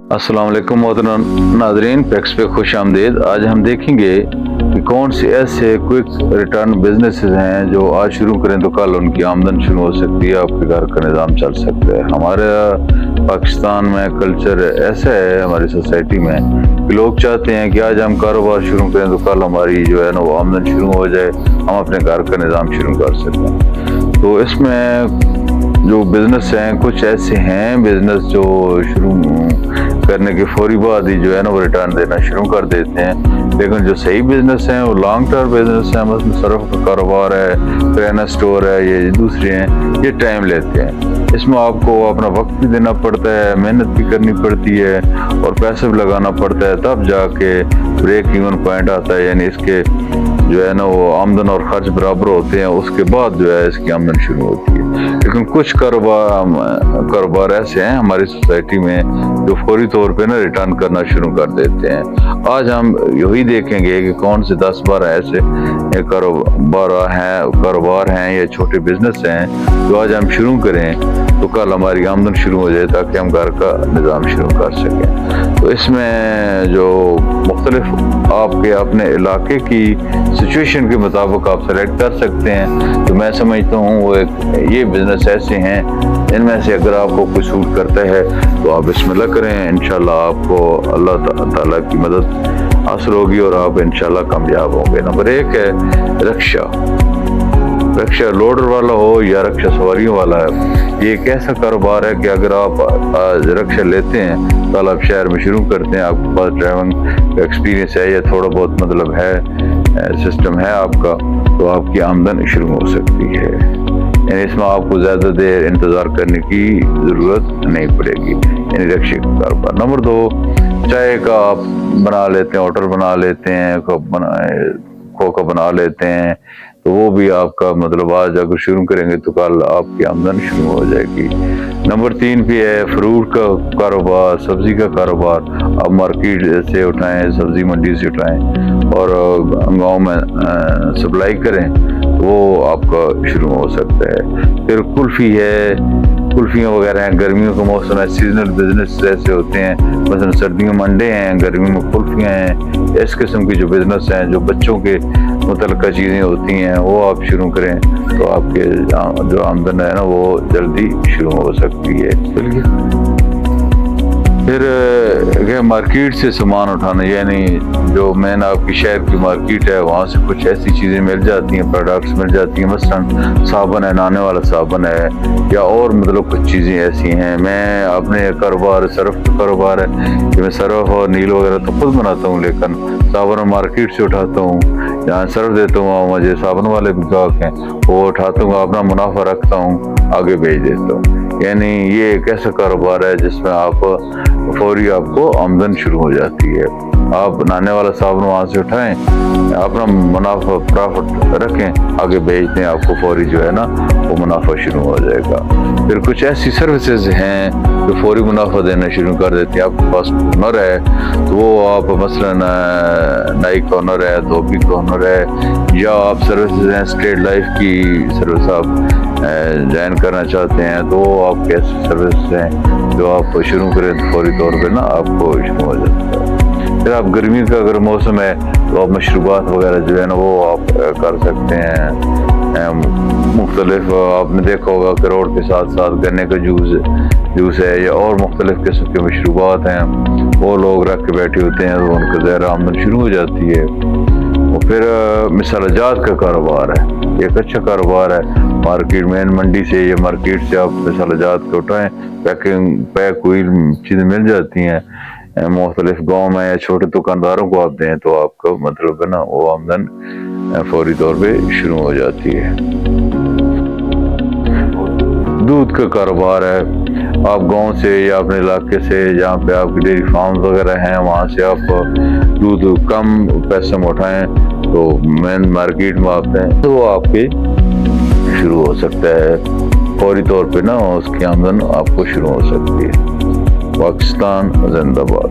अस्सलाम वालेकुम मोहतरम नाजरीन, पैक्स पे खुश आमदीद। आज हम देखेंगे कि कौन से ऐसे क्विक रिटर्न बिजनेसेस हैं जो आज शुरू करें तो कल उनकी आमदन शुरू हो सकती है, आपके घर का निज़ाम चल सकता है। हमारे पाकिस्तान में कल्चर ऐसा है, हमारी सोसाइटी में, कि लोग चाहते हैं कि आज हम कारोबार शुरू करें तो कल हमारी जो है ना वो आमदन शुरू हो जाए, हम अपने घर का निज़ाम शुरू कर सकें। तो इसमें जो बिज़नेस हैं, कुछ ऐसे हैं बिज़नेस जो शुरू करने के फौरी बाद ही जो है ना वो रिटर्न देना शुरू कर देते हैं। लेकिन जो सही बिज़नेस हैं वो लॉन्ग टर्म बिज़नेस हैं, मतलब सरफ का कारोबार है, किराना स्टोर है, ये दूसरे हैं, ये टाइम लेते हैं। इसमें आपको अपना वक्त भी देना पड़ता है, मेहनत भी करनी पड़ती है और पैसे भी लगाना पड़ता है, तब जाके ब्रेक इवन पॉइंट आता है, यानी इसके जो है ना वो आमदन और खर्च बराबर होते हैं, उसके बाद जो है इसकी आमदन शुरू होती है। लेकिन कुछ कारोबार ऐसे हैं हमारी सोसाइटी में जो फौरी तौर पे ना रिटर्न करना शुरू कर देते हैं। आज हम यही देखेंगे कि कौन से 10-12 ऐसे कारोबार हैं या छोटे बिजनेस हैं जो आज हम शुरू करें तो कल हमारी आमदन शुरू हो जाए, ताकि हम घर का निज़ाम शुरू कर सकें। तो इसमें जो मुख्तलिफ आपके अपने इलाके की सिचुएशन के मुताबिक आप सेलेक्ट कर सकते हैं। तो मैं समझता हूँ वो ये बिज़नेस ऐसे हैं, इनमें से अगर आपको कोई सूट करता है तो आप बिस्मिल्लाह करें, इंशाल्लाह आपको अल्लाह ताला की मदद हासिल होगी और आप इंशाल्लाह कामयाब होंगे। नंबर 1 है रक्षा लोडर वाला हो या रक्षा सवारियों वाला है। ये एक ऐसा कारोबार है कि अगर आप आज रक्षा लेते हैं कल आप शहर में शुरू करते हैं, आपके पास ड्राइविंग एक्सपीरियंस है या थोड़ा बहुत मतलब है, सिस्टम है आपका, तो आपकी आमदन शुरू हो सकती है। यानी इसमें आपको ज़्यादा देर इंतज़ार करने की ज़रूरत नहीं पड़ेगी, यानी रक्षा का कारोबार। नंबर 2, चाय का आप बना लेते हैं, होटल बना लेते हैं, खोखा बना लेते हैं, तो वो भी आपका मतलब आज अगर शुरू करेंगे तो कल आपकी आमदन शुरू हो जाएगी। नंबर 3 पे है फ्रूट का कारोबार, सब्जी का कारोबार। आप मार्केट से उठाएं, सब्जी मंडी से उठाएं और गांव में सप्लाई करें, वो आपका शुरू हो सकता है। फिर कुल्फ़ी है, कुल्फियाँ वगैरह हैं, गर्मियों का मौसम है, सीजनल बिजनेस ऐसे होते हैं, मतलब सर्दियों में अंडे हैं, गर्मियों में कुल्फियाँ हैं। इस किस्म की जो बिजनेस हैं, जो बच्चों के मुतल्लिका चीज़ें होती हैं, वो आप शुरू करें तो आपके जो आमदन है ना वो जल्दी शुरू हो सकती है। फिर मार्केट से सामान उठाना, यानी जो मेन आपकी शहर की मार्केट है वहाँ से कुछ ऐसी चीज़ें मिल जाती हैं, प्रोडक्ट्स मिल जाती हैं, मसलन साबुन है, नहाने वाला साबुन है, या और मतलब कुछ चीज़ें ऐसी हैं। मैं अपने कारोबार सरफ का कारोबार है कि मैं सरफ और नील वगैरह तो खुद बनाता हूँ, लेकिन साबुन मार्केट से उठाता हूँ, जहाँ सरफ देता हूँ मुझे साबुन वाले भी ग्राहक हैं, वो उठाता हूँ, अपना मुनाफा रखता हूँ, आगे भेज देता हूँ। यानी ये एक ऐसा कारोबार है जिसमें आप फौरी आपको आमदन शुरू हो जाती है। आप नहाने वाला साबुन वहाँ से उठाएं, अपना मुनाफा प्रॉफिट रखें, आगे बेच दें, आपको फौरी जो है ना वो मुनाफा शुरू हो जाएगा। फिर कुछ ऐसी सर्विसेज हैं जो फौरी मुनाफा देना शुरू कर देती हैं। आपके पास हुनर है तो वो आप मसलन नाई का हुनर है, धोबी का हुनर है, या आप सर्विसेज हैं स्ट्रेट लाइफ की सर्विस आप ज्वाइन करना चाहते हैं, तो आप ऐसी सर्विस हैं जो आप शुरू करें तो फौरी तौर पे ना आपको शुरू हो जाता है। फिर आप गर्मी का अगर मौसम है तो आप मशरूबात वगैरह जो है ना वो आप कर सकते हैं। मुख्तलिफ आपने देखा होगा कि रोड के साथ साथ गन्ने का जूस है या और मुख्तलिफ किस्म के मशरूबात हैं, वो लोग रख के बैठे होते हैं, तो उनका ज़ाहिर आमदन शुरू हो जाती है। और फिर मिसालजात का कारोबार है, एक अच्छा कारोबार है। मार्केट मेन मंडी से या मार्केट से आप मिसालजात को उठाएँ, पैक हुई चीज़ें मिल जाती हैं, मुख्तलिफ गाँव में या छोटे दुकानदारों को आप दें तो आपका मतलब है ना वो आमदन फौरी तौर पे शुरू हो जाती है। दूध का कारोबार है, आप गांव से या अपने इलाके से जहाँ पे आपकी डेयरी फार्म वगैरह हैं वहाँ से आप दूध कम पैसे में उठाएं तो मेन मार्केट में आप दें तो वो आपके शुरू हो सकता है, फौरी तौर पे ना उसकी आमदन आपको शुरू हो सकती है। पाकिस्तान जिंदाबाद।